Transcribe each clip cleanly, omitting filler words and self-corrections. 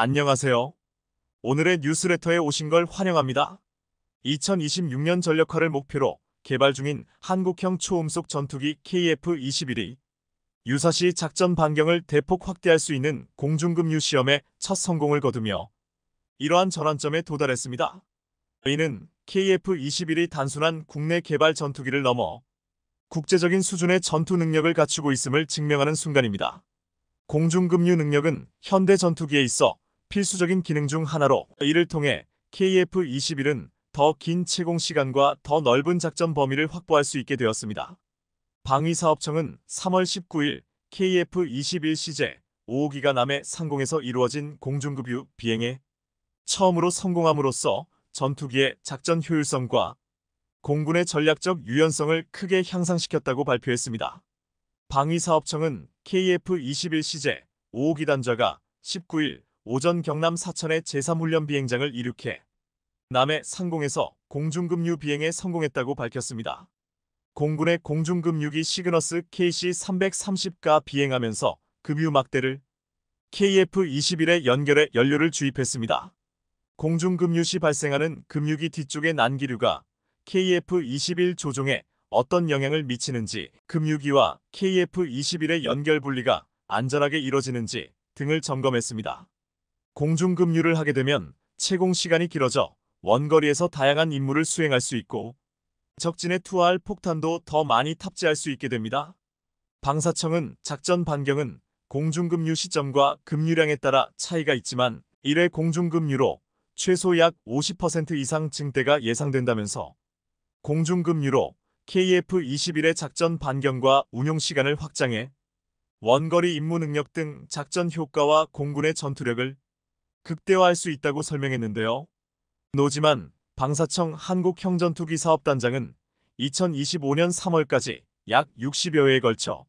안녕하세요. 오늘의 뉴스레터에 오신 걸 환영합니다. 2026년 전력화를 목표로 개발 중인 한국형 초음속 전투기 KF-21이 유사시 작전 반경을 대폭 확대할 수 있는 공중급유 시험에 첫 성공을 거두며 이러한 전환점에 도달했습니다. 이는 KF-21이 단순한 국내 개발 전투기를 넘어 국제적인 수준의 전투 능력을 갖추고 있음을 증명하는 순간입니다. 공중급유 능력은 현대 전투기에 있어 필수적인 기능 중 하나로 이를 통해 KF-21은 더 긴 채공 시간과 더 넓은 작전 범위를 확보할 수 있게 되었습니다. 방위사업청은 3월 19일 KF-21CJ 5호기가 남해 상공에서 이루어진 공중급유 비행에 처음으로 성공함으로써 전투기의 작전 효율성과 공군의 전략적 유연성을 크게 향상시켰다고 발표했습니다. 방위사업청은 KF-21CJ 5호기 단자가 19일 오전 경남 사천의 제3훈련 비행장을 이륙해 남해 상공에서 공중급유 비행에 성공했다고 밝혔습니다. 공군의 공중급유기 시그너스 KC-330가 비행하면서 급유 막대를 KF-21에 연결해 연료를 주입했습니다. 공중급유 시 발생하는 급유기 뒤쪽의 난기류가 KF-21 조종에 어떤 영향을 미치는지, 급유기와 KF-21의 연결 분리가 안전하게 이뤄지는지 등을 점검했습니다. 공중급유를 하게 되면 채공 시간이 길어져 원거리에서 다양한 임무를 수행할 수 있고 적진에 투하할 폭탄도 더 많이 탑재할 수 있게 됩니다. 방사청은 작전 반경은 공중급유 시점과 급유량에 따라 차이가 있지만 1회 공중급유로 최소 약 50% 이상 증대가 예상된다면서 공중급유로 KF-21의 작전 반경과 운용 시간을 확장해 원거리 임무 능력 등 작전 효과와 공군의 전투력을 극대화할 수 있다고 설명했는데요. 노지만 방사청 한국형전투기 사업단장은 2025년 3월까지 약 60여 회에 걸쳐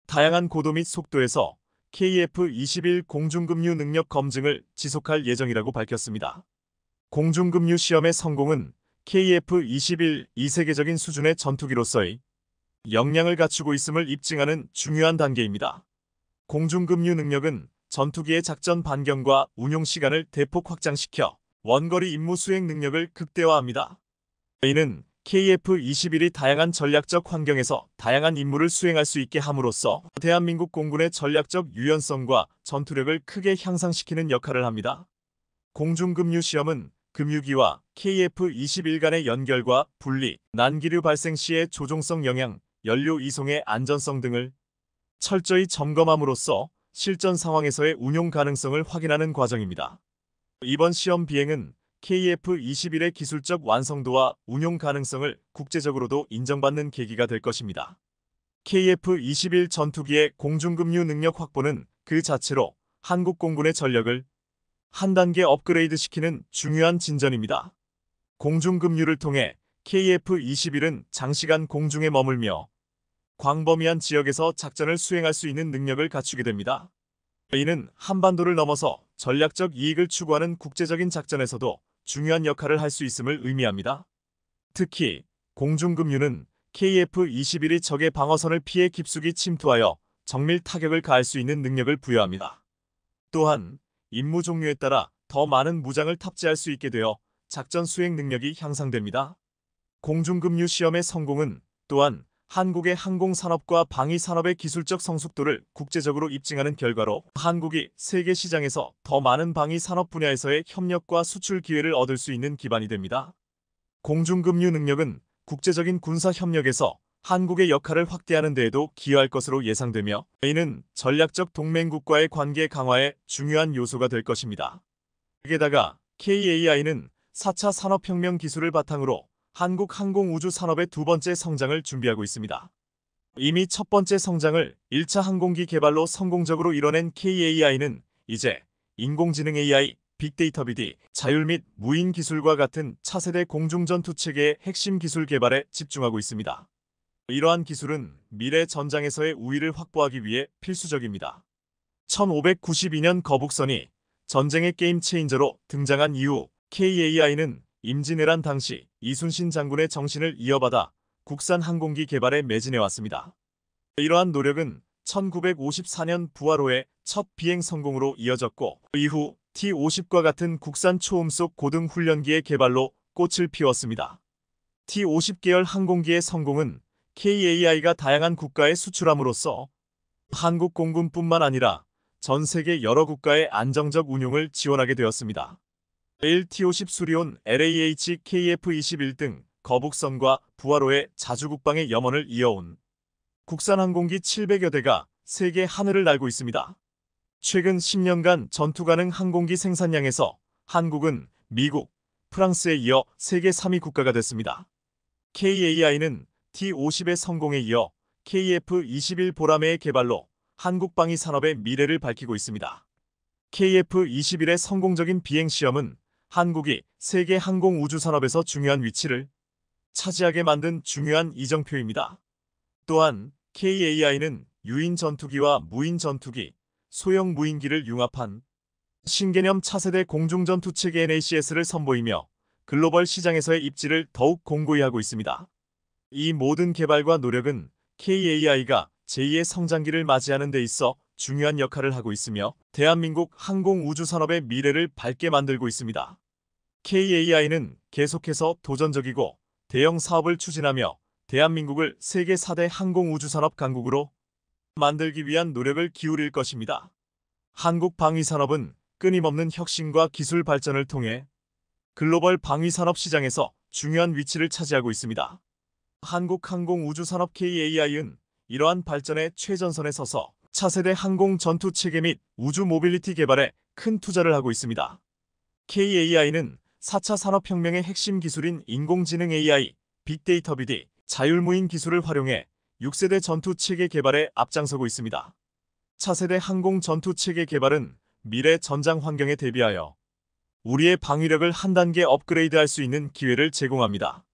다양한 고도 및 속도에서 KF-21 공중급유 능력 검증을 지속할 예정이라고 밝혔습니다. 공중급유 시험의 성공은 KF-21 이 세계적인 수준의 전투기로서의 역량을 갖추고 있음을 입증하는 중요한 단계입니다. 공중급유 능력은 전투기의 작전 반경과 운용 시간을 대폭 확장시켜 원거리 임무 수행 능력을 극대화합니다. 이는 KF-21이 다양한 전략적 환경에서 다양한 임무를 수행할 수 있게 함으로써 대한민국 공군의 전략적 유연성과 전투력을 크게 향상시키는 역할을 합니다. 공중급유 시험은 급유기와 KF-21 간의 연결과 분리, 난기류 발생 시의 조종성 영향, 연료 이송의 안전성 등을 철저히 점검함으로써 실전 상황에서의 운용 가능성을 확인하는 과정입니다. 이번 시험 비행은 KF-21의 기술적 완성도와 운용 가능성을 국제적으로도 인정받는 계기가 될 것입니다. KF-21 전투기의 공중급유 능력 확보는 그 자체로 한국 공군의 전력을 한 단계 업그레이드시키는 중요한 진전입니다. 공중급유를 통해 KF-21은 장시간 공중에 머물며 광범위한 지역에서 작전을 수행할 수 있는 능력을 갖추게 됩니다. 이는 한반도를 넘어서 전략적 이익을 추구하는 국제적인 작전에서도 중요한 역할을 할 수 있음을 의미합니다. 특히 공중급유는 KF-21이 적의 방어선을 피해 깊숙이 침투하여 정밀 타격을 가할 수 있는 능력을 부여합니다. 또한 임무 종류에 따라 더 많은 무장을 탑재할 수 있게 되어 작전 수행 능력이 향상됩니다. 공중급유 시험의 성공은 또한 한국의 항공산업과 방위산업의 기술적 성숙도를 국제적으로 입증하는 결과로 한국이 세계 시장에서 더 많은 방위산업 분야에서의 협력과 수출 기회를 얻을 수 있는 기반이 됩니다. 공중급유 능력은 국제적인 군사 협력에서 한국의 역할을 확대하는 데에도 기여할 것으로 예상되며 이는 전략적 동맹국과의 관계 강화에 중요한 요소가 될 것입니다. 게다가 KAI는 4차 산업혁명 기술을 바탕으로 한국 항공우주 산업의 두 번째 성장을 준비하고 있습니다. 이미 첫 번째 성장을 1차 항공기 개발로 성공적으로 이뤄낸 KAI는 이제 인공지능 AI, 빅데이터 BD, 자율 및 무인 기술과 같은 차세대 공중전투체계의 핵심 기술 개발에 집중하고 있습니다. 이러한 기술은 미래 전장에서의 우위를 확보하기 위해 필수적입니다. 1592년 거북선이 전쟁의 게임 체인저로 등장한 이후 KAI는 임진왜란 당시 이순신 장군의 정신을 이어받아 국산 항공기 개발에 매진해왔습니다. 이러한 노력은 1954년 부하로의 첫 비행 성공으로 이어졌고 이후 T-50과 같은 국산 초음속 고등 훈련기의 개발로 꽃을 피웠습니다. T-50 계열 항공기의 성공은 KAI가 다양한 국가에 수출함으로써 한국 공군뿐만 아니라 전 세계 여러 국가의 안정적 운용을 지원하게 되었습니다. T-50 수리온 LAH KF-21 등 거북선과 부하로의 자주국방의 염원을 이어온 국산 항공기 700여 대가 세계 하늘을 날고 있습니다. 최근 10년간 전투 가능 항공기 생산량에서 한국은 미국, 프랑스에 이어 세계 3위 국가가 됐습니다. KAI는 T-50의 성공에 이어 KF-21 보라매의 개발로 한국 방위 산업의 미래를 밝히고 있습니다. KF-21의 성공적인 비행 시험은 한국이 세계 항공 우주 산업에서 중요한 위치를 차지하게 만든 중요한 이정표입니다. 또한 KAI는 유인 전투기와 무인 전투기, 소형 무인기를 융합한 신개념 차세대 공중전투체계 NACS를 선보이며 글로벌 시장에서의 입지를 더욱 공고히 하고 있습니다. 이 모든 개발과 노력은 KAI가 제2의 성장기를 맞이하는 데 있어 중요한 역할을 하고 있으며 대한민국 항공우주산업의 미래를 밝게 만들고 있습니다. KAI는 계속해서 도전적이고 대형 사업을 추진하며 대한민국을 세계 4대 항공우주산업 강국으로 만들기 위한 노력을 기울일 것입니다. 한국 방위산업은 끊임없는 혁신과 기술 발전을 통해 글로벌 방위산업 시장에서 중요한 위치를 차지하고 있습니다. 한국항공우주산업 KAI는 이러한 발전의 최전선에 서서 차세대 항공 전투 체계 및 우주 모빌리티 개발에 큰 투자를 하고 있습니다. KAI는 4차 산업혁명의 핵심 기술인 인공지능 AI, 빅데이터 BD, 자율무인 기술을 활용해 6세대 전투 체계 개발에 앞장서고 있습니다. 차세대 항공 전투 체계 개발은 미래 전장 환경에 대비하여 우리의 방위력을 한 단계 업그레이드할 수 있는 기회를 제공합니다.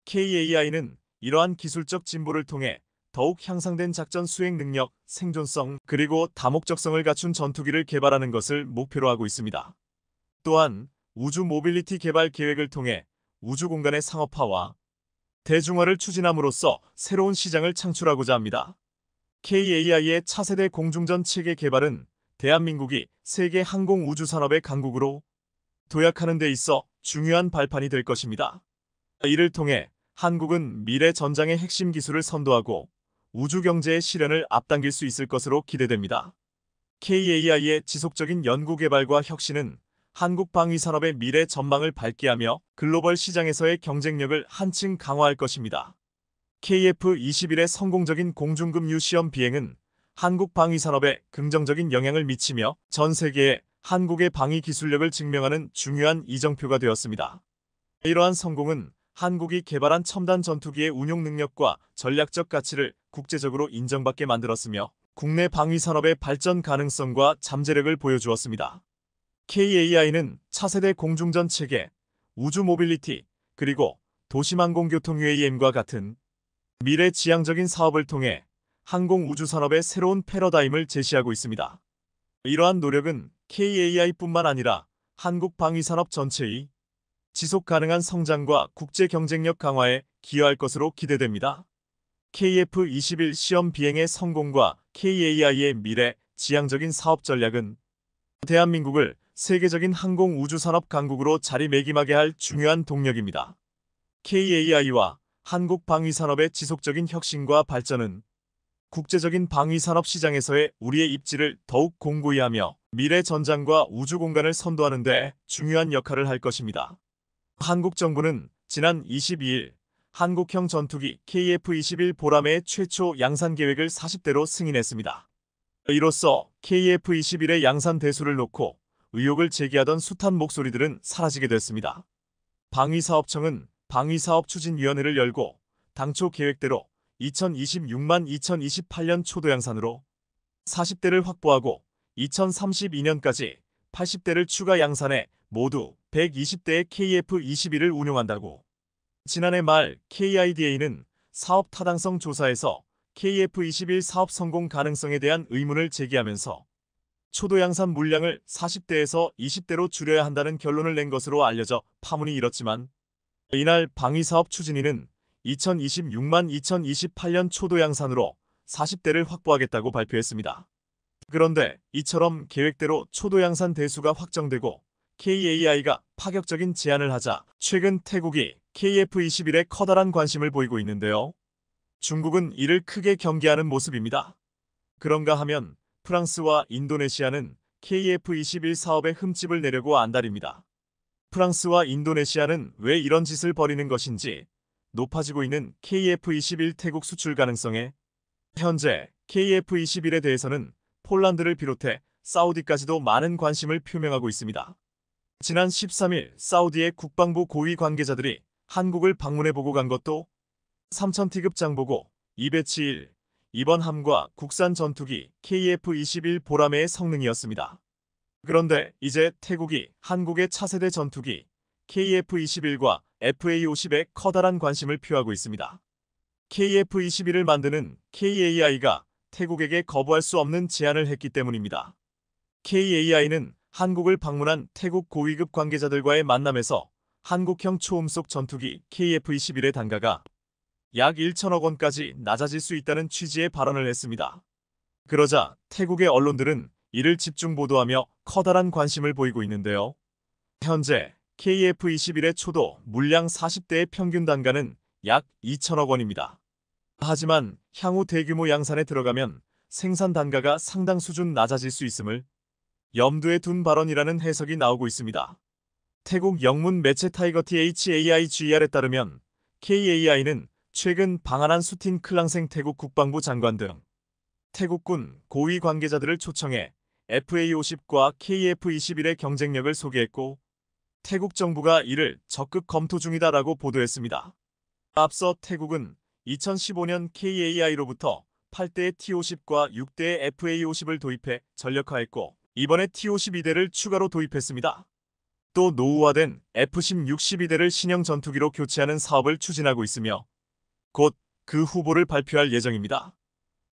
KAI는 이러한 기술적 진보를 통해 더욱 향상된 작전 수행 능력, 생존성, 그리고 다목적성을 갖춘 전투기를 개발하는 것을 목표로 하고 있습니다. 또한 우주 모빌리티 개발 계획을 통해 우주 공간의 상업화와 대중화를 추진함으로써 새로운 시장을 창출하고자 합니다. KAI의 차세대 공중전 체계 개발은 대한민국이 세계 항공 우주 산업의 강국으로 도약하는 데 있어 중요한 발판이 될 것입니다. 이를 통해 한국은 미래 전장의 핵심 기술을 선도하고 우주 경제의 실현을 앞당길 수 있을 것으로 기대됩니다. KAI의 지속적인 연구 개발과 혁신은 한국 방위 산업의 미래 전망을 밝게 하며 글로벌 시장에서의 경쟁력을 한층 강화할 것입니다. KF-21의 성공적인 공중급유 시험 비행은 한국 방위 산업에 긍정적인 영향을 미치며 전 세계에 한국의 방위 기술력을 증명하는 중요한 이정표가 되었습니다. 이러한 성공은 한국이 개발한 첨단 전투기의 운용 능력과 전략적 가치를 국제적으로 인정받게 만들었으며 국내 방위 산업의 발전 가능성과 잠재력을 보여주었습니다. KAI는 차세대 공중전 체계, 우주 모빌리티, 그리고 도심항공교통 UAM과 같은 미래 지향적인 사업을 통해 항공 우주 산업의 새로운 패러다임을 제시하고 있습니다. 이러한 노력은 KAI뿐만 아니라 한국 방위 산업 전체의 지속 가능한 성장과 국제 경쟁력 강화에 기여할 것으로 기대됩니다. KF-21 시험 비행의 성공과 KAI의 미래 지향적인 사업 전략은 대한민국을 세계적인 항공 우주 산업 강국으로 자리매김하게 할 중요한 동력입니다. KAI와 한국 방위 산업의 지속적인 혁신과 발전은 국제적인 방위 산업 시장에서의 우리의 입지를 더욱 공고히 하며 미래 전장과 우주 공간을 선도하는 데 중요한 역할을 할 것입니다. 한국 정부는 지난 22일 한국형 전투기 KF-21 보라매의 최초 양산 계획을 40대로 승인했습니다. 이로써 KF-21의 양산 대수를 놓고 의혹을 제기하던 숱한 목소리들은 사라지게 됐습니다. 방위사업청은 방위사업추진위원회를 열고 당초 계획대로 2026만 2028년 초도 양산으로 40대를 확보하고 2032년까지 80대를 추가 양산해 모두 120대의 KF-21을 운용한다고. 지난해 말 KIDA는 사업 타당성 조사에서 KF-21 사업 성공 가능성에 대한 의문을 제기하면서 초도 양산 물량을 40대에서 20대로 줄여야 한다는 결론을 낸 것으로 알려져 파문이 일었지만 이날 방위사업 추진위는 2026만 2028년 초도 양산으로 40대를 확보하겠다고 발표했습니다. 그런데 이처럼 계획대로 초도 양산 대수가 확정되고 KAI가 파격적인 제안을 하자 최근 태국이 KF-21에 커다란 관심을 보이고 있는데요. 중국은 이를 크게 경계하는 모습입니다. 그런가 하면 프랑스와 인도네시아는 KF-21 사업에 흠집을 내려고 안달입니다. 프랑스와 인도네시아는 왜 이런 짓을 벌이는 것인지 높아지고 있는 KF-21 태국 수출 가능성에 현재 KF-21에 대해서는 폴란드를 비롯해 사우디까지도 많은 관심을 표명하고 있습니다. 지난 13일 사우디의 국방부 고위 관계자들이 한국을 방문해보고 간 것도 3000티급 장보고 이배치 1, 이번 함과 국산 전투기 KF-21 보라매의 성능이었습니다. 그런데 이제 태국이 한국의 차세대 전투기 KF-21과 FA-50에 커다란 관심을 표하고 있습니다. KF-21을 만드는 KAI가 태국에게 거부할 수 없는 제안을 했기 때문입니다. KAI는 한국을 방문한 태국 고위급 관계자들과의 만남에서 한국형 초음속 전투기 KF-21의 단가가 약 1천억 원까지 낮아질 수 있다는 취지의 발언을 했습니다. 그러자 태국의 언론들은 이를 집중 보도하며 커다란 관심을 보이고 있는데요. 현재 KF-21의 초도 물량 40대의 평균 단가는 약 2천억 원입니다. 하지만 향후 대규모 양산에 들어가면 생산 단가가 상당 수준 낮아질 수 있음을 염두에 둔 발언이라는 해석이 나오고 있습니다. 태국 영문 매체 타이거 THAIGR에 따르면 KAI는 최근 방한한 수틴 클랑생 태국 국방부 장관 등 태국군 고위 관계자들을 초청해 FA-50과 KF-21의 경쟁력을 소개했고 태국 정부가 이를 적극 검토 중이다라고 보도했습니다. 앞서 태국은 2015년 KAI로부터 8대의 T-50과 6대의 FA-50을 도입해 전력화했고 이번에 T-52대를 추가로 도입했습니다. 또 노후화된 F-16 12대를 신형 전투기로 교체하는 사업을 추진하고 있으며 곧 그 후보를 발표할 예정입니다.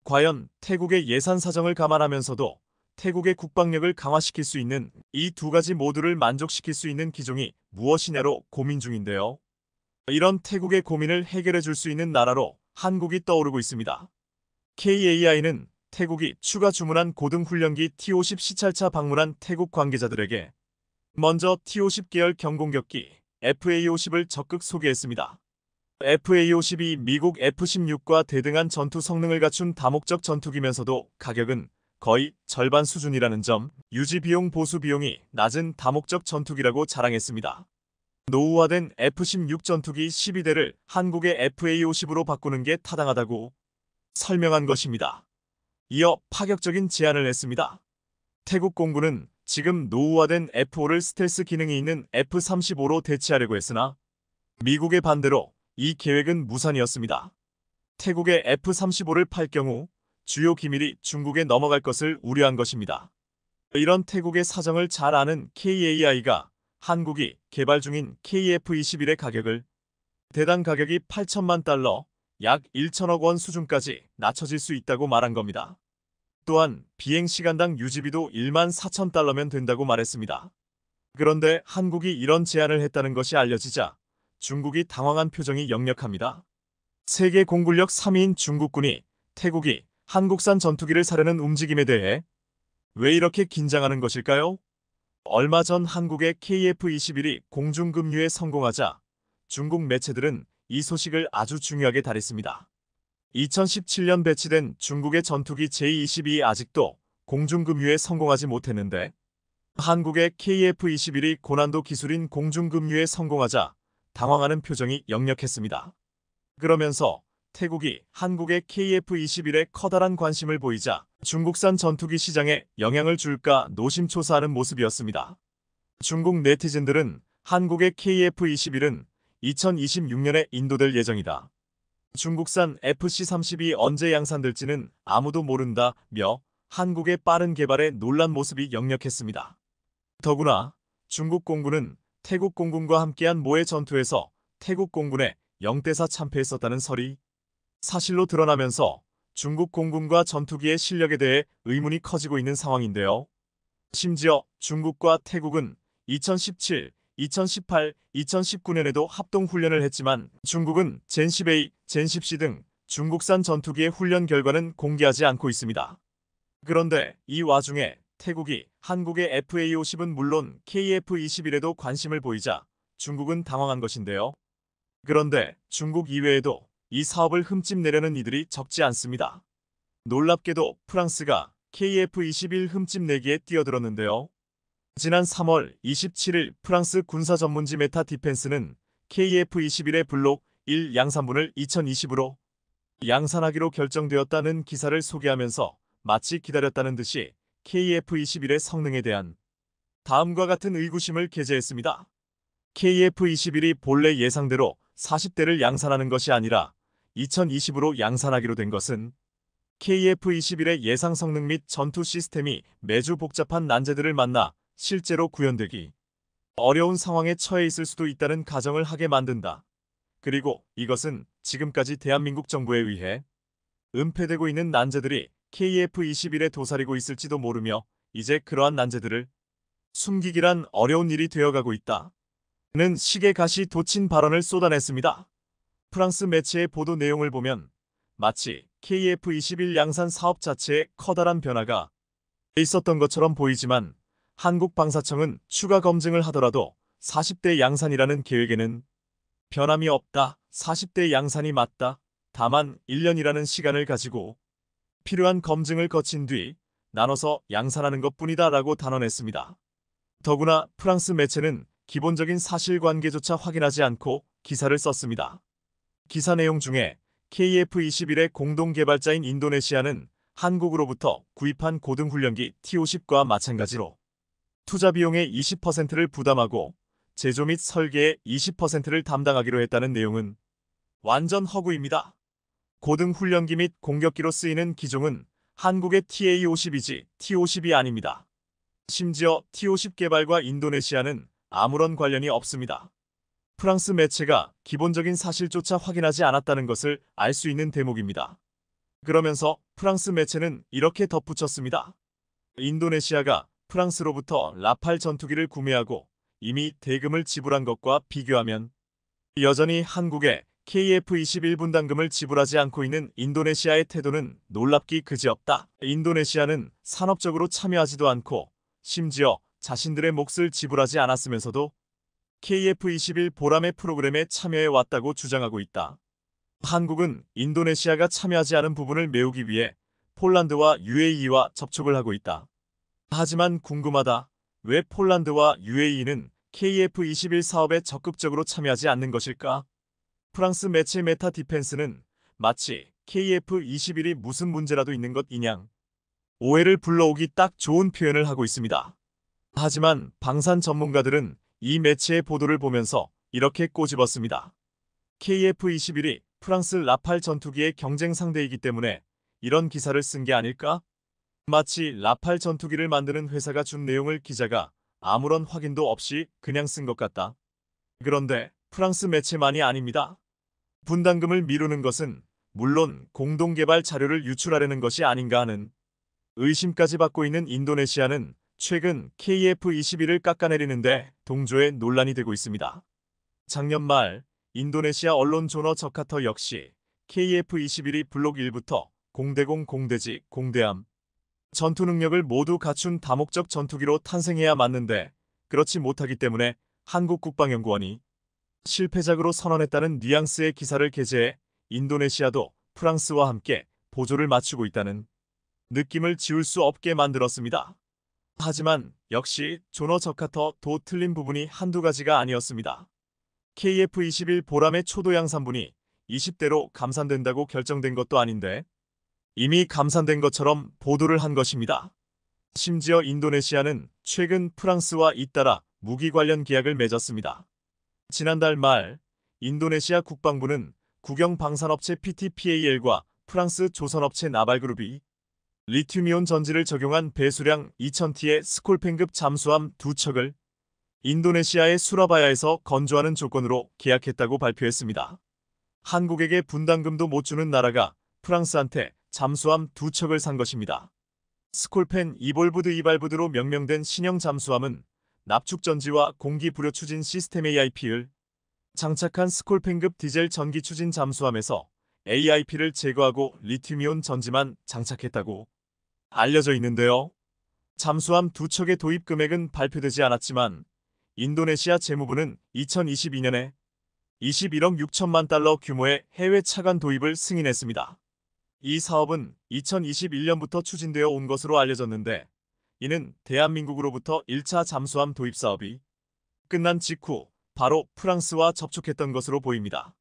과연 태국의 예산 사정을 감안하면서도 태국의 국방력을 강화시킬 수 있는 이 두 가지 모두를 만족시킬 수 있는 기종이 무엇이냐로 고민 중인데요. 이런 태국의 고민을 해결해 줄 수 있는 나라로 한국이 떠오르고 있습니다. KAI는 태국이 추가 주문한 고등훈련기 T-50 시찰차 방문한 태국 관계자들에게 먼저 T-50 계열 경공격기 FA-50을 적극 소개했습니다. FA-50이 미국 F-16과 대등한 전투 성능을 갖춘 다목적 전투기면서도 가격은 거의 절반 수준이라는 점, 유지 비용 보수 비용이 낮은 다목적 전투기라고 자랑했습니다. 노후화된 F-16 전투기 12대를 한국의 FA-50으로 바꾸는 게 타당하다고 설명한 것입니다. 이어 파격적인 제안을 했습니다. 태국 공군은 지금 노후화된 F-5를 스텔스 기능이 있는 F-35로 대체하려고 했으나 미국의 반대로 이 계획은 무산이었습니다. 태국의 F-35를 팔 경우 주요 기밀이 중국에 넘어갈 것을 우려한 것입니다. 이런 태국의 사정을 잘 아는 KAI가 한국이 개발 중인 KF-21의 가격을 대당 가격이 8천만 달러, 약 1천억 원 수준까지 낮춰질 수 있다고 말한 겁니다. 또한 비행시간당 유지비도 1만 4천 달러면 된다고 말했습니다. 그런데 한국이 이런 제안을 했다는 것이 알려지자 중국이 당황한 표정이 역력합니다. 세계 공군력 3위인 중국군이 태국이 한국산 전투기를 사려는 움직임에 대해 왜 이렇게 긴장하는 것일까요? 얼마 전 한국의 KF-21이 공중급유에 성공하자 중국 매체들은 이 소식을 아주 중요하게 다뤘습니다. 2017년 배치된 중국의 전투기 J-22이 아직도 공중급유에 성공하지 못했는데 한국의 KF-21이 고난도 기술인 공중급유에 성공하자 당황하는 표정이 역력했습니다. 그러면서 태국이 한국의 KF-21에 커다란 관심을 보이자 중국산 전투기 시장에 영향을 줄까 노심초사하는 모습이었습니다. 중국 네티즌들은 한국의 KF-21은 2026년에 인도될 예정이다. 중국산 FC-30이 언제 양산될지는 아무도 모른다며 한국의 빠른 개발에 놀란 모습이 역력했습니다. 더구나 중국 공군은 태국 공군과 함께한 모해 전투에서 태국 공군의 0대4 참패했었다는 설이 사실로 드러나면서 중국 공군과 전투기의 실력에 대해 의문이 커지고 있는 상황인데요. 심지어 중국과 태국은 2017, 2018, 2019년에도 합동훈련을 했지만 중국은 젠10A, 젠10C 등 중국산 전투기의 훈련 결과는 공개하지 않고 있습니다. 그런데 이 와중에 태국이 한국의 FA50은 물론 KF21에도 관심을 보이자 중국은 당황한 것인데요. 그런데 중국 이외에도 이 사업을 흠집내려는 이들이 적지 않습니다. 놀랍게도 프랑스가 KF21 흠집내기에 뛰어들었는데요. 지난 3월 27일 프랑스 군사 전문지 메타 디펜스는 KF21의 블록 1 양산분을 2020으로 양산하기로 결정되었다는 기사를 소개하면서 마치 기다렸다는 듯이 KF21의 성능에 대한 다음과 같은 의구심을 게재했습니다. KF21이 본래 예상대로 40대를 양산하는 것이 아니라 2020으로 양산하기로 된 것은 KF21의 예상 성능 및 전투 시스템이 매주 복잡한 난제들을 만나 실제로 구현되기 어려운 상황에 처해 있을 수도 있다는 가정을 하게 만든다. 그리고 이것은 지금까지 대한민국 정부에 의해 은폐되고 있는 난제들이 KF21에 도사리고 있을지도 모르며 이제 그러한 난제들을 숨기기란 어려운 일이 되어가고 있다. 는 식의 가시 돋친 발언을 쏟아냈습니다. 프랑스 매체의 보도 내용을 보면 마치 KF21 양산 사업 자체에 커다란 변화가 있었던 것처럼 보이지만 한국 방사청은 추가 검증을 하더라도 40대 양산이라는 계획에는 변함이 없다. 40대 양산이 맞다. 다만 1년이라는 시간을 가지고 필요한 검증을 거친 뒤 나눠서 양산하는 것뿐이다 라고 단언했습니다. 더구나 프랑스 매체는 기본적인 사실관계조차 확인하지 않고 기사를 썼습니다. 기사 내용 중에 KF21의 공동개발자인 인도네시아는 한국으로부터 구입한 고등훈련기 T-50과 마찬가지로 투자 비용의 20%를 부담하고 제조 및 설계의 20%를 담당하기로 했다는 내용은 완전 허구입니다. 고등훈련기 및 공격기로 쓰이는 기종은 한국의 TA-50이지 T-50이 아닙니다. 심지어 T-50 개발과 인도네시아는 아무런 관련이 없습니다. 프랑스 매체가 기본적인 사실조차 확인하지 않았다는 것을 알 수 있는 대목입니다. 그러면서 프랑스 매체는 이렇게 덧붙였습니다. 인도네시아가 프랑스로부터 라팔 전투기를 구매하고 이미 대금을 지불한 것과 비교하면 여전히 한국에 KF21 분담금을 지불하지 않고 있는 인도네시아의 태도는 놀랍기 그지없다. 인도네시아는 산업적으로 참여하지도 않고 심지어 자신들의 몫을 지불하지 않았으면서도 KF21 보람의 프로그램에 참여해 왔다고 주장하고 있다. 한국은 인도네시아가 참여하지 않은 부분을 메우기 위해 폴란드와 UAE와 접촉을 하고 있다. 하지만 궁금하다. 왜 폴란드와 UAE는 KF21 사업에 적극적으로 참여하지 않는 것일까? 프랑스 매체 메타 디펜스는 마치 KF21이 무슨 문제라도 있는 것 이냥 오해를 불러오기 딱 좋은 표현을 하고 있습니다. 하지만 방산 전문가들은 이 매체의 보도를 보면서 이렇게 꼬집었습니다. KF21이 프랑스 라팔 전투기의 경쟁 상대이기 때문에 이런 기사를 쓴 게 아닐까? 마치 라팔 전투기를 만드는 회사가 준 내용을 기자가 아무런 확인도 없이 그냥 쓴 것 같다. 그런데 프랑스 매체만이 아닙니다. 분담금을 미루는 것은 물론 공동개발 자료를 유출하려는 것이 아닌가 하는 의심까지 받고 있는 인도네시아는 최근 KF21을 깎아내리는데 동조에 논란이 되고 있습니다. 작년 말 인도네시아 언론 조너 저카터 역시 KF21이 블록 1부터 공대공, 공대지, 공대함 전투 능력을 모두 갖춘 다목적 전투기로 탄생해야 맞는데 그렇지 못하기 때문에 한국국방연구원이 실패작으로 선언했다는 뉘앙스의 기사를 게재해 인도네시아도 프랑스와 함께 보조를 맞추고 있다는 느낌을 지울 수 없게 만들었습니다. 하지만 역시 조너 저카터도 틀린 부분이 한두 가지가 아니었습니다. KF21 보람의 초도 양산분이 20대로 감산된다고 결정된 것도 아닌데 이미 감산된 것처럼 보도를 한 것입니다. 심지어 인도네시아는 최근 프랑스와 잇따라 무기 관련 계약을 맺었습니다. 지난달 말 인도네시아 국방부는 국영 방산업체 PTPAL과 프랑스 조선업체 나발그룹이 리튬이온 전지를 적용한 배수량 2000T의 스콜펜급 잠수함 2척을 인도네시아의 수라바야에서 건조하는 조건으로 계약했다고 발표했습니다. 한국에게 분담금도 못 주는 나라가 프랑스한테 잠수함 2척을 산 것입니다. 스콜펜 이볼브드 이발브드로 명명된 신형 잠수함은 납축전지와 공기 불여 추진 시스템 AIP를 장착한 스콜펜급 디젤 전기 추진 잠수함에서 AIP를 제거하고 리튬이온 전지만 장착했다고 알려져 있는데요. 잠수함 두 척의 도입 금액은 발표되지 않았지만 인도네시아 재무부는 2022년에 21억 6천만 달러 규모의 해외 차관 도입을 승인했습니다. 이 사업은 2021년부터 추진되어 온 것으로 알려졌는데 이는 대한민국으로부터 1차 잠수함 도입 사업이 끝난 직후 바로 프랑스와 접촉했던 것으로 보입니다.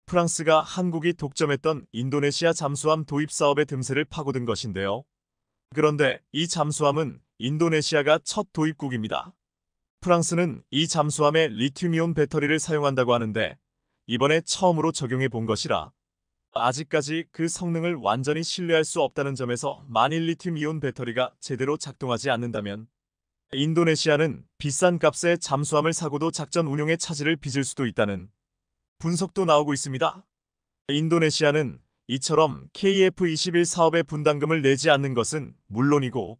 프랑스가 한국이 독점했던 인도네시아 잠수함 도입 사업의 틈새를 파고든 것인데요. 그런데 이 잠수함은 인도네시아가 첫 도입국입니다. 프랑스는 이 잠수함에 리튬이온 배터리를 사용한다고 하는데 이번에 처음으로 적용해 본 것이라 아직까지 그 성능을 완전히 신뢰할 수 없다는 점에서 만일 리튬이온 배터리가 제대로 작동하지 않는다면 인도네시아는 비싼 값에 잠수함을 사고도 작전 운용에 차질을 빚을 수도 있다는 분석도 나오고 있습니다. 인도네시아는 이처럼 KF-21 사업의 분담금을 내지 않는 것은 물론이고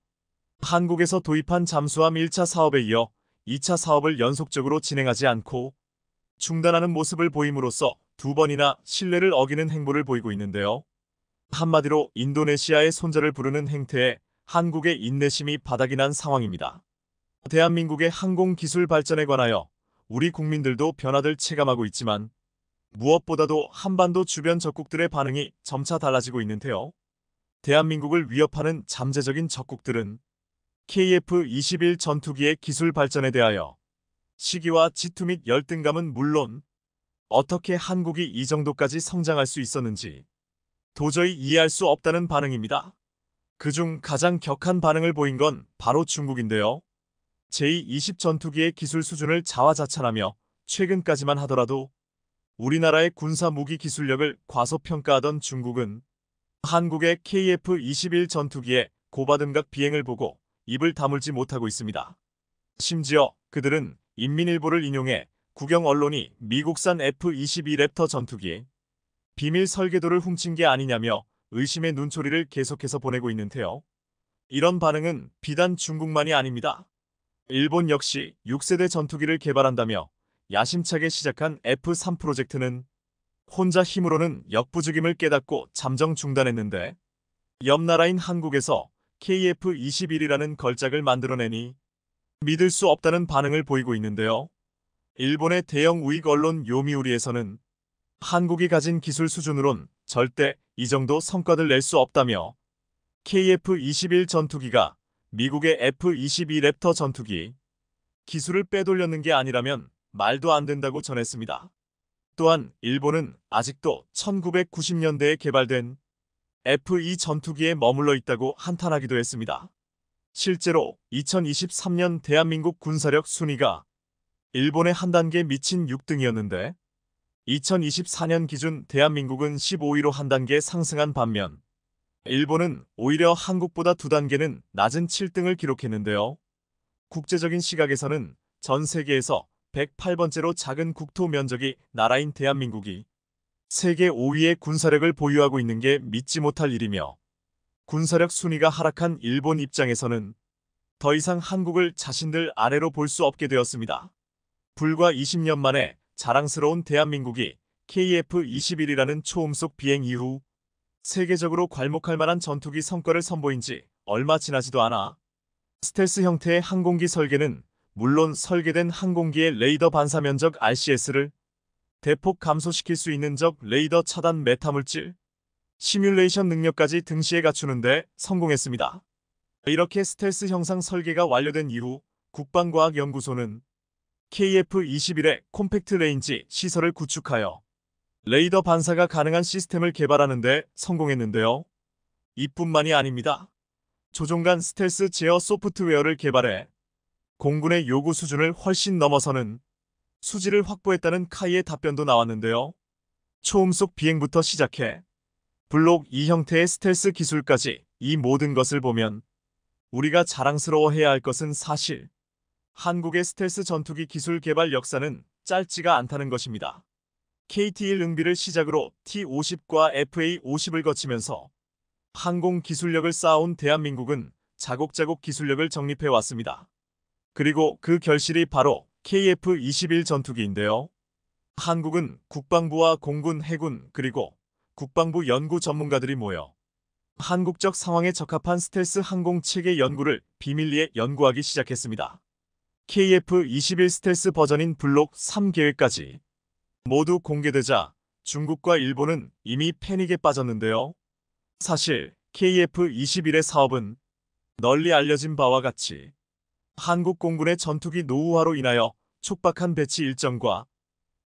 한국에서 도입한 잠수함 1차 사업에 이어 2차 사업을 연속적으로 진행하지 않고 중단하는 모습을 보임으로써 두 번이나 신뢰를 어기는 행보를 보이고 있는데요. 한마디로 인도네시아의 손절을 부르는 행태에 한국의 인내심이 바닥이 난 상황입니다. 대한민국의 항공기술 발전에 관하여 우리 국민들도 변화를 체감하고 있지만 무엇보다도 한반도 주변 적국들의 반응이 점차 달라지고 있는데요. 대한민국을 위협하는 잠재적인 적국들은 KF-21 전투기의 기술 발전에 대하여 시기와 질투 및 열등감은 물론 어떻게 한국이 이 정도까지 성장할 수 있었는지 도저히 이해할 수 없다는 반응입니다. 그중 가장 격한 반응을 보인 건 바로 중국인데요. 제20 전투기의 기술 수준을 자화자찬하며 최근까지만 하더라도 우리나라의 군사 무기 기술력을 과소평가하던 중국은 한국의 KF-21 전투기의 고바등각 비행을 보고 입을 다물지 못하고 있습니다. 심지어 그들은 인민일보를 인용해 국영 언론이 미국산 F-22 랩터 전투기 비밀 설계도를 훔친 게 아니냐며 의심의 눈초리를 계속해서 보내고 있는데요. 이런 반응은 비단 중국만이 아닙니다. 일본 역시 6세대 전투기를 개발한다며 야심차게 시작한 F-3 프로젝트는 혼자 힘으로는 역부족임을 깨닫고 잠정 중단했는데 옆 나라인 한국에서 KF-21이라는 걸작을 만들어내니 믿을 수 없다는 반응을 보이고 있는데요. 일본의 대형 우익 언론 요미우리에서는 한국이 가진 기술 수준으론 절대 이 정도 성과를 낼 수 없다며 KF-21 전투기가 미국의 F-22 랩터 전투기 기술을 빼돌렸는 게 아니라면 말도 안 된다고 전했습니다. 또한 일본은 아직도 1990년대에 개발된 F-2 전투기에 머물러 있다고 한탄하기도 했습니다. 실제로 2023년 대한민국 군사력 순위가 일본의 한 단계 미친 6등이었는데 2024년 기준 대한민국은 15위로 한 단계 상승한 반면 일본은 오히려 한국보다 두 단계는 낮은 7등을 기록했는데요. 국제적인 시각에서는 전 세계에서 108번째로 작은 국토 면적이 나라인 대한민국이 세계 5위의 군사력을 보유하고 있는 게 믿지 못할 일이며 군사력 순위가 하락한 일본 입장에서는 더 이상 한국을 자신들 아래로 볼 수 없게 되었습니다. 불과 20년 만에 자랑스러운 대한민국이 KF-21이라는 초음속 비행 이후 세계적으로 괄목할 만한 전투기 성과를 선보인 지 얼마 지나지도 않아 스텔스 형태의 항공기 설계는 물론 설계된 항공기의 레이더 반사 면적 RCS를 대폭 감소시킬 수 있는 적 레이더 차단 메타물질 시뮬레이션 능력까지 등시에 갖추는데 성공했습니다. 이렇게 스텔스 형상 설계가 완료된 이후 국방과학연구소는 KF-21의 콤팩트 레인지 시설을 구축하여 레이더 반사가 가능한 시스템을 개발하는 데 성공했는데요. 이뿐만이 아닙니다. 조종간 스텔스 제어 소프트웨어를 개발해 공군의 요구 수준을 훨씬 넘어서는 수지를 확보했다는 카이의 답변도 나왔는데요. 초음속 비행부터 시작해 블록 2 형태의 스텔스 기술까지 이 모든 것을 보면 우리가 자랑스러워해야 할 것은 사실 한국의 스텔스 전투기 기술 개발 역사는 짧지가 않다는 것입니다. KT-1 응비를 시작으로 T-50과 FA-50을 거치면서 항공 기술력을 쌓아온 대한민국은 자곡자곡 기술력을 정립해 왔습니다. 그리고 그 결실이 바로 KF-21 전투기인데요. 한국은 국방부와 공군, 해군, 그리고 국방부 연구 전문가들이 모여 한국적 상황에 적합한 스텔스 항공 체계 연구를 비밀리에 연구하기 시작했습니다. KF-21 스텔스 버전인 블록 3 계획까지 모두 공개되자 중국과 일본은 이미 패닉에 빠졌는데요. 사실 KF-21의 사업은 널리 알려진 바와 같이 한국 공군의 전투기 노후화로 인하여 촉박한 배치 일정과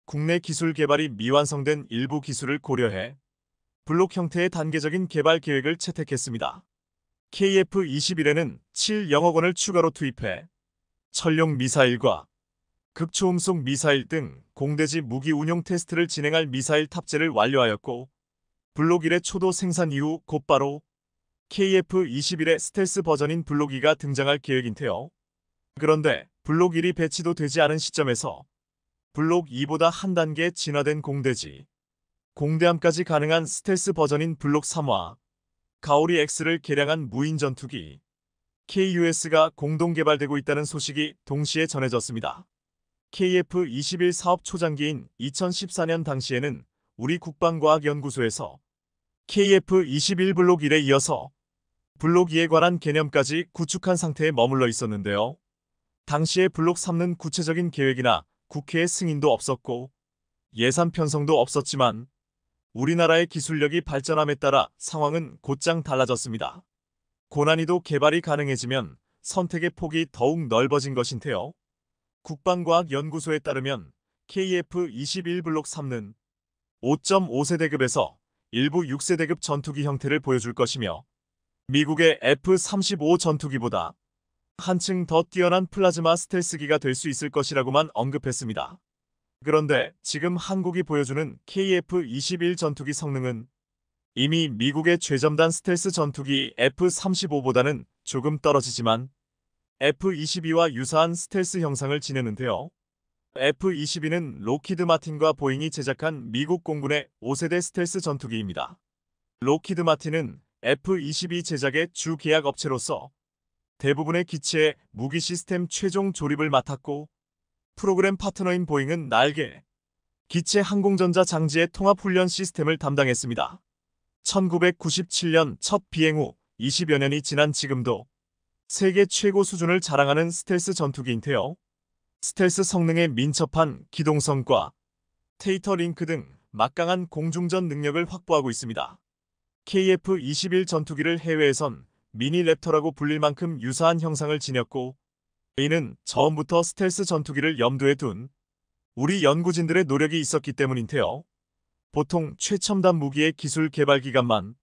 국내 기술 개발이 미완성된 일부 기술을 고려해 블록 형태의 단계적인 개발 계획을 채택했습니다. KF-21에는 7억억 원을 추가로 투입해 천룡 미사일과 극초음속 미사일 등 공대지 무기 운용 테스트를 진행할 미사일 탑재를 완료하였고, 블록 1의 초도 생산 이후 곧바로 KF-21의 스텔스 버전인 블록 2가 등장할 계획인데요. 그런데 블록 1이 배치도 되지 않은 시점에서 블록 2보다 한 단계 진화된 공대지, 공대함까지 가능한 스텔스 버전인 블록 3와 가오리 X를 개량한 무인 전투기 KUS가 공동 개발되고 있다는 소식이 동시에 전해졌습니다. KF-21 사업 초장기인 2014년 당시에는 우리 국방과학연구소에서 KF-21 블록 1에 이어서 블록 2에 관한 개념까지 구축한 상태에 머물러 있었는데요. 당시에 블록 3는 구체적인 계획이나 국회의 승인도 없었고 예산 편성도 없었지만 우리나라의 기술력이 발전함에 따라 상황은 곧장 달라졌습니다. 고난이도 개발이 가능해지면 선택의 폭이 더욱 넓어진 것인데요. 국방과학연구소에 따르면 KF-21 블록 3는 5.5세대급에서 일부 6세대급 전투기 형태를 보여줄 것이며 미국의 F-35 전투기보다 한층 더 뛰어난 플라즈마 스텔스기가 될 수 있을 것이라고만 언급했습니다. 그런데 지금 한국이 보여주는 KF-21 전투기 성능은 이미 미국의 최첨단 스텔스 전투기 F-35보다는 조금 떨어지지만 F-22와 유사한 스텔스 형상을 지내는데요. F-22는 로키드 마틴과 보잉이 제작한 미국 공군의 5세대 스텔스 전투기입니다. 로키드 마틴은 F-22 제작의 주 계약 업체로서 대부분의 기체의 무기 시스템 최종 조립을 맡았고, 프로그램 파트너인 보잉은 날개, 기체 항공전자 장치의 통합훈련 시스템을 담당했습니다. 1997년 첫 비행 후 20여 년이 지난 지금도 세계 최고 수준을 자랑하는 스텔스 전투기인데요. 스텔스 성능의 민첩한 기동성과 테이터 링크 등 막강한 공중전 능력을 확보하고 있습니다. KF-21 전투기를 해외에선 미니 랩터라고 불릴 만큼 유사한 형상을 지녔고, 이는 처음부터 스텔스 전투기를 염두에 둔 우리 연구진들의 노력이 있었기 때문인데요. 보통 최첨단 무기의 기술 개발 기간만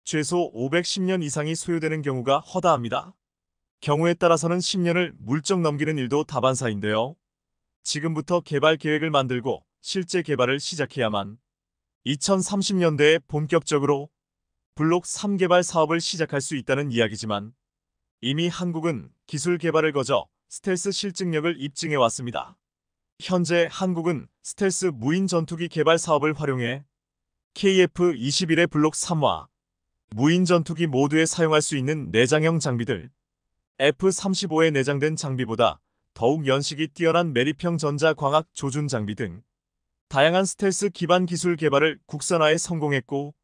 최소 510년 이상이 소요되는 경우가 허다합니다. 경우에 따라서는 10년을 물쩍 넘기는 일도 다반사인데요. 지금부터 개발 계획을 만들고 실제 개발을 시작해야만 2030년대에 본격적으로 블록 3 개발 사업을 시작할 수 있다는 이야기지만, 이미 한국은 기술 개발을 거저 스텔스 실증력을 입증해 왔습니다. 현재 한국은 스텔스 무인 전투기 개발 사업을 활용해 KF-21의 블록 3와 무인 전투기 모두에 사용할 수 있는 내장형 장비들, F-35에 내장된 장비보다 더욱 연식이 뛰어난 매립형 전자광학 조준 장비 등 다양한 스텔스 기반 기술 개발을 국산화에 성공했고,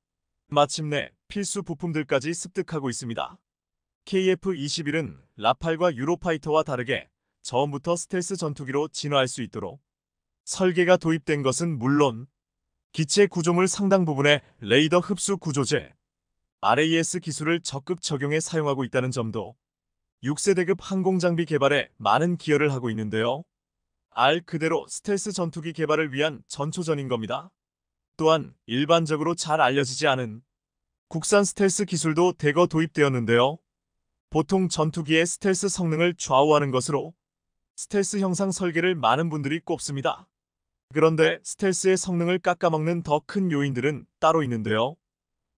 마침내 필수 부품들까지 습득하고 있습니다. KF-21은 라팔과 유로파이터와 다르게 처음부터 스텔스 전투기로 진화할 수 있도록 설계가 도입된 것은 물론 기체 구조물 상당 부분에 레이더 흡수 구조재 RAS 기술을 적극 적용해 사용하고 있다는 점도 6세대급 항공장비 개발에 많은 기여를 하고 있는데요. 알 그대로 스텔스 전투기 개발을 위한 전초전인 겁니다. 또한 일반적으로 잘 알려지지 않은 국산 스텔스 기술도 대거 도입되었는데요. 보통 전투기의 스텔스 성능을 좌우하는 것으로 스텔스 형상 설계를 많은 분들이 꼽습니다. 그런데 스텔스의 성능을 깎아먹는 더 큰 요인들은 따로 있는데요.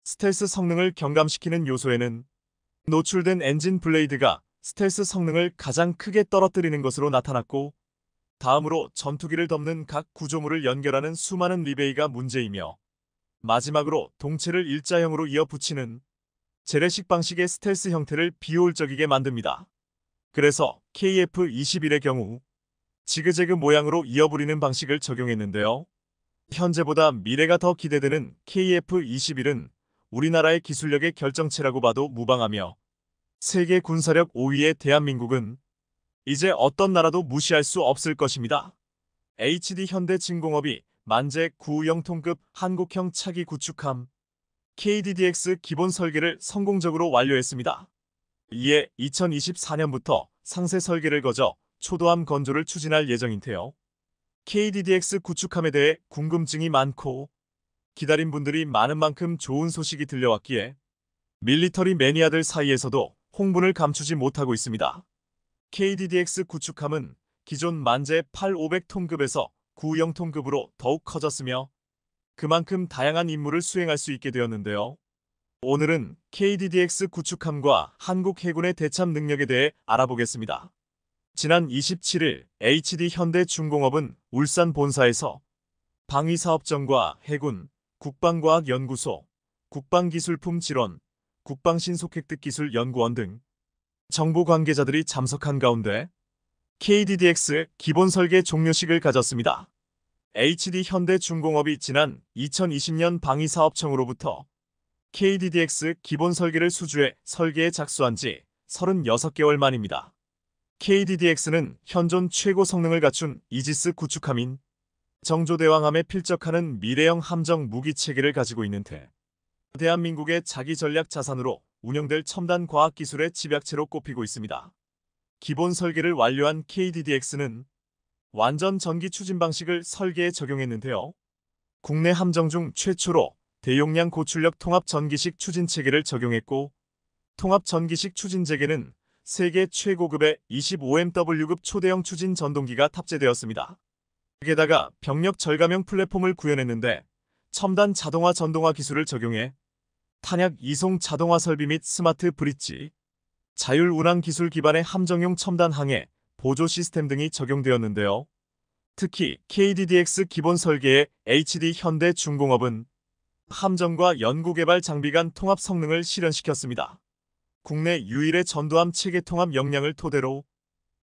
스텔스 성능을 경감시키는 요소에는 노출된 엔진 블레이드가 스텔스 성능을 가장 크게 떨어뜨리는 것으로 나타났고, 다음으로 전투기를 덮는 각 구조물을 연결하는 수많은 리베이가 문제이며, 마지막으로 동체를 일자형으로 이어 붙이는 재래식 방식의 스텔스 형태를 비효율적이게 만듭니다. 그래서 KF-21의 경우 지그재그 모양으로 이어부리는 방식을 적용했는데요. 현재보다 미래가 더 기대되는 KF-21은 우리나라의 기술력의 결정체라고 봐도 무방하며 세계 군사력 5위의 대한민국은 이제 어떤 나라도 무시할 수 없을 것입니다. HD 현대진공업이 만재 9형통급 한국형 차기 구축함 KDDX 기본 설계를 성공적으로 완료했습니다. 이에 2024년부터 상세 설계를 거쳐 초도함 건조를 추진할 예정인데요. KDDX 구축함에 대해 궁금증이 많고 기다린 분들이 많은 만큼 좋은 소식이 들려왔기에 밀리터리 매니아들 사이에서도 홍분을 감추지 못하고 있습니다. KDDX 구축함은 기존 만재 8500톤급에서 90톤급으로 더욱 커졌으며 그만큼 다양한 임무를 수행할 수 있게 되었는데요. 오늘은 KDDX 구축함과 한국 해군의 대참 능력에 대해 알아보겠습니다. 지난 27일 HD 현대중공업은 울산 본사에서 방위사업청과 해군, 국방과학연구소, 국방기술품 질원, 국방신속획득기술연구원 등 정부 관계자들이 참석한 가운데 KDDX 기본 설계 종료식을 가졌습니다. HD 현대중공업이 지난 2020년 방위사업청으로부터 KDDX 기본 설계를 수주해 설계에 작수한 지 36개월 만입니다. KDDX는 현존 최고 성능을 갖춘 이지스 구축함인 정조대왕함에 필적하는 미래형 함정 무기 체계를 가지고 있는 데 대한민국의 자기 전략 자산으로 운영될 첨단 과학기술의 집약체로 꼽히고 있습니다. 기본 설계를 완료한 KDDX는 완전 전기 추진 방식을 설계에 적용했는데요. 국내 함정 중 최초로 대용량 고출력 통합 전기식 추진 체계를 적용했고 통합 전기식 추진 체계는 세계 최고급의 25MW급 초대형 추진 전동기가 탑재되었습니다. 게다가 병력 절감형 플랫폼을 구현했는데 첨단 자동화 전동화 기술을 적용해 탄약 이송 자동화 설비 및 스마트 브릿지, 자율 운항 기술 기반의 함정용 첨단 항해, 보조 시스템 등이 적용되었는데요. 특히 KDDX 기본 설계의 HD 현대중공업은 함정과 연구개발 장비 간 통합 성능을 실현시켰습니다. 국내 유일의 전도함 체계 통합 역량을 토대로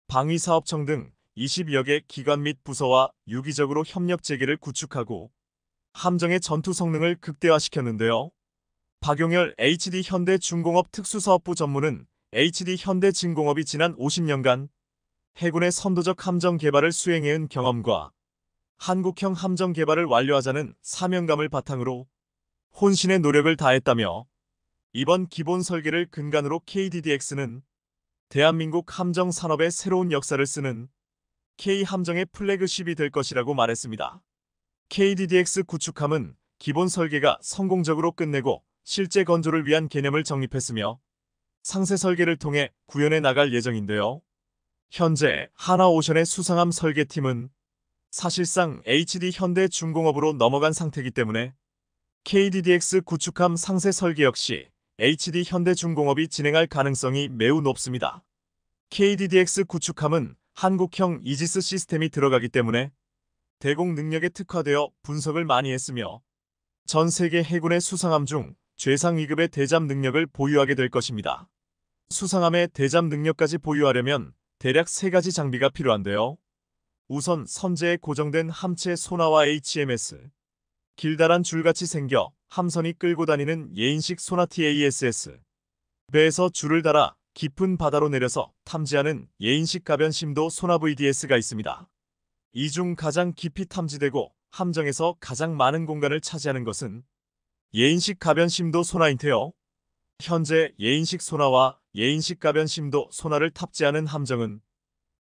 방위사업청 등 20여 개 기관 및 부서와 유기적으로 협력 체계를 구축하고 함정의 전투 성능을 극대화시켰는데요. 박용열 HD 현대중공업 특수사업부 전무는 HD 현대진공업이 지난 50년간 해군의 선도적 함정 개발을 수행해온 경험과 한국형 함정 개발을 완료하자는 사명감을 바탕으로 혼신의 노력을 다했다며 이번 기본 설계를 근간으로 KDDX는 대한민국 함정 산업의 새로운 역사를 쓰는 K함정의 플래그십이 될 것이라고 말했습니다. KDDX 구축함은 기본 설계가 성공적으로 끝내고 실제 건조를 위한 개념을 정립했으며 상세 설계를 통해 구현해 나갈 예정인데요. 현재 하나오션의 수상함 설계팀은 사실상 HD 현대중공업으로 넘어간 상태이기 때문에 KDDX 구축함 상세 설계 역시 HD 현대중공업이 진행할 가능성이 매우 높습니다. KDDX 구축함은 한국형 이지스 시스템이 들어가기 때문에 대공 능력에 특화되어 분석을 많이 했으며 전 세계 해군의 수상함 중 최상 위급의 대잠 능력을 보유하게 될 것입니다. 수상함의 대잠 능력까지 보유하려면 대략 3가지 장비가 필요한데요. 우선 선제에 고정된 함체 소나와 HMS, 길다란 줄같이 생겨 함선이 끌고 다니는 예인식 소나 TASS, 배에서 줄을 달아 깊은 바다로 내려서 탐지하는 예인식 가변 심도 소나 VDS가 있습니다. 이 중 가장 깊이 탐지되고 함정에서 가장 많은 공간을 차지하는 것은 예인식 가변 심도 소나인데요. 현재 예인식 소나와 예인식 가변 심도 소나를 탑재하는 함정은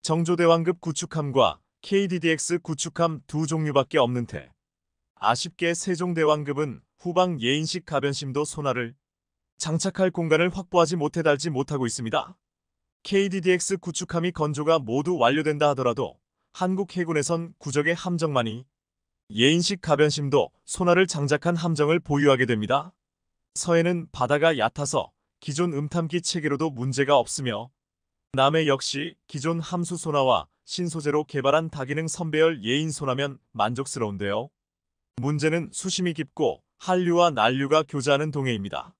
정조대왕급 구축함과 KDDX 구축함 두 종류밖에 없는 테 아쉽게 세종대왕급은 후방 예인식 가변 심도 소나를 장착할 공간을 확보하지 못해 달지 못하고 있습니다. KDDX 구축함이 건조가 모두 완료된다 하더라도 한국 해군에선 구적의 함정만이 예인식 가변심도 소나를 장착한 함정을 보유하게 됩니다. 서해는 바다가 얕아서 기존 음탐기 체계로도 문제가 없으며 남해 역시 기존 함수 소나와 신소재로 개발한 다기능 선배열 예인 소나면 만족스러운데요. 문제는 수심이 깊고 한류와 난류가 교차하는 동해입니다.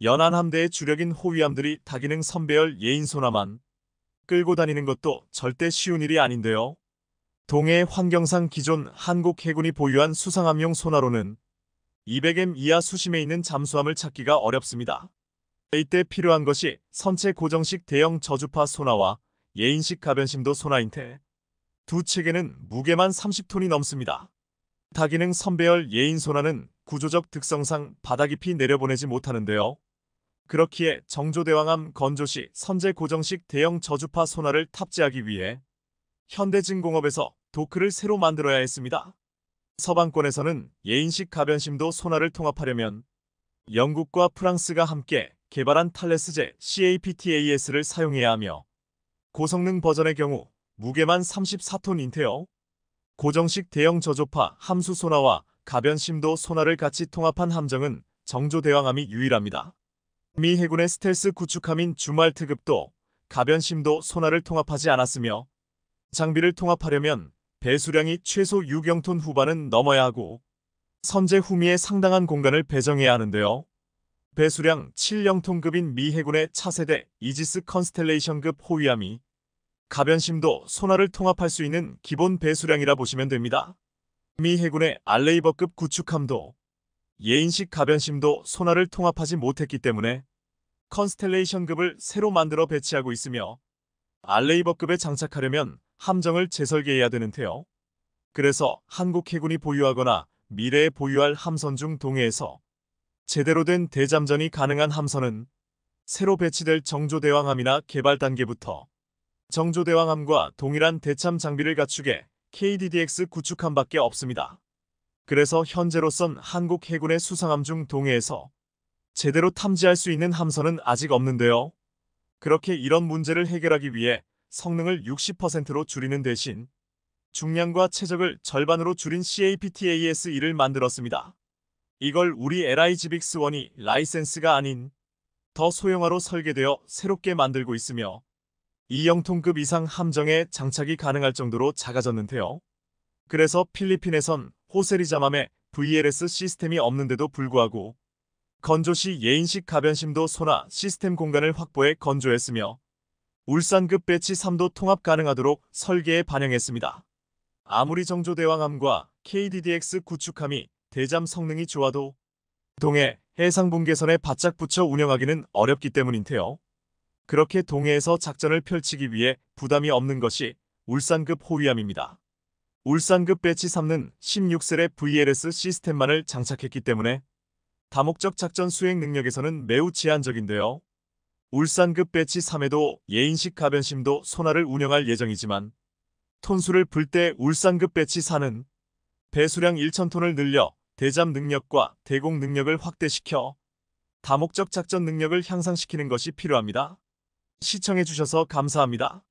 연안 함대의 주력인 호위함들이 다기능 선배열 예인 소나만 끌고 다니는 것도 절대 쉬운 일이 아닌데요. 동해 환경상 기존 한국 해군이 보유한 수상함용 소나로는 200M 이하 수심에 있는 잠수함을 찾기가 어렵습니다. 이때 필요한 것이 선체 고정식 대형 저주파 소나와 예인식 가변심도 소나인데 두 체계는 무게만 30톤이 넘습니다. 다기능 선배열 예인 소나는 구조적 특성상 바다 깊이 내려보내지 못하는데요. 그렇기에 정조대왕암 건조 시 선제 고정식 대형 저주파 소나를 탑재하기 위해 현대진공업에서 도크를 새로 만들어야 했습니다. 서방권에서는 예인식 가변심도 소나를 통합하려면 영국과 프랑스가 함께 개발한 탈레스제 CAPTAS를 사용해야 하며 고성능 버전의 경우 무게만 34톤인데요. 고정식 대형 저조파 함수 소나와 가변심도 소나를 같이 통합한 함정은 정조대왕암이 유일합니다. 미 해군의 스텔스 구축함인 주말특급도 가변심도 소나를 통합하지 않았으며 장비를 통합하려면 배수량이 최소 6영톤 후반은 넘어야 하고 선제 후미에 상당한 공간을 배정해야 하는데요. 배수량 7영톤급인 미 해군의 차세대 이지스 컨스텔레이션급 호위함이 가변심도 소나를 통합할 수 있는 기본 배수량이라 보시면 됩니다. 미 해군의 알레이버급 구축함도 예인식 가변심도 소나를 통합하지 못했기 때문에 컨스텔레이션급을 새로 만들어 배치하고 있으며 알레이버급에 장착하려면 함정을 재설계해야 되는데요. 그래서 한국 해군이 보유하거나 미래에 보유할 함선 중 동해에서 제대로 된 대잠전이 가능한 함선은 새로 배치될 정조대왕함이나 개발 단계부터 정조대왕함과 동일한 대참 장비를 갖추게 KDDX 구축함밖에 없습니다. 그래서 현재로선 한국 해군의 수상함 중 동해에서 제대로 탐지할 수 있는 함선은 아직 없는데요. 그렇게 이런 문제를 해결하기 위해 성능을 60%로 줄이는 대신 중량과 최적을 절반으로 줄인 CAPTAS-1을 만들었습니다. 이걸 우리 LIGBX1이 라이센스가 아닌 더 소형화로 설계되어 새롭게 만들고 있으며 2영톤급 이상 함정에 장착이 가능할 정도로 작아졌는데요. 그래서 필리핀에선 호세리자맘에 VLS 시스템이 없는데도 불구하고 건조시 예인식 가변심도 소나 시스템 공간을 확보해 건조했으며 울산급 배치 3도 통합 가능하도록 설계에 반영했습니다. 아무리 정조대왕함과 KDDX 구축함이 대잠 성능이 좋아도 동해 해상분계선에 바짝 붙여 운영하기는 어렵기 때문인데요. 그렇게 동해에서 작전을 펼치기 위해 부담이 없는 것이 울산급 호위함입니다. 울산급 배치 3는 16셀의 VLS 시스템만을 장착했기 때문에 다목적 작전 수행 능력에서는 매우 제한적인데요. 울산급 배치 3에도 예인식 가변심도 소나를 운영할 예정이지만 톤수를 불 때 울산급 배치 4는 배수량 1,000톤을 늘려 대잠 능력과 대공 능력을 확대시켜 다목적 작전 능력을 향상시키는 것이 필요합니다. 시청해주셔서 감사합니다.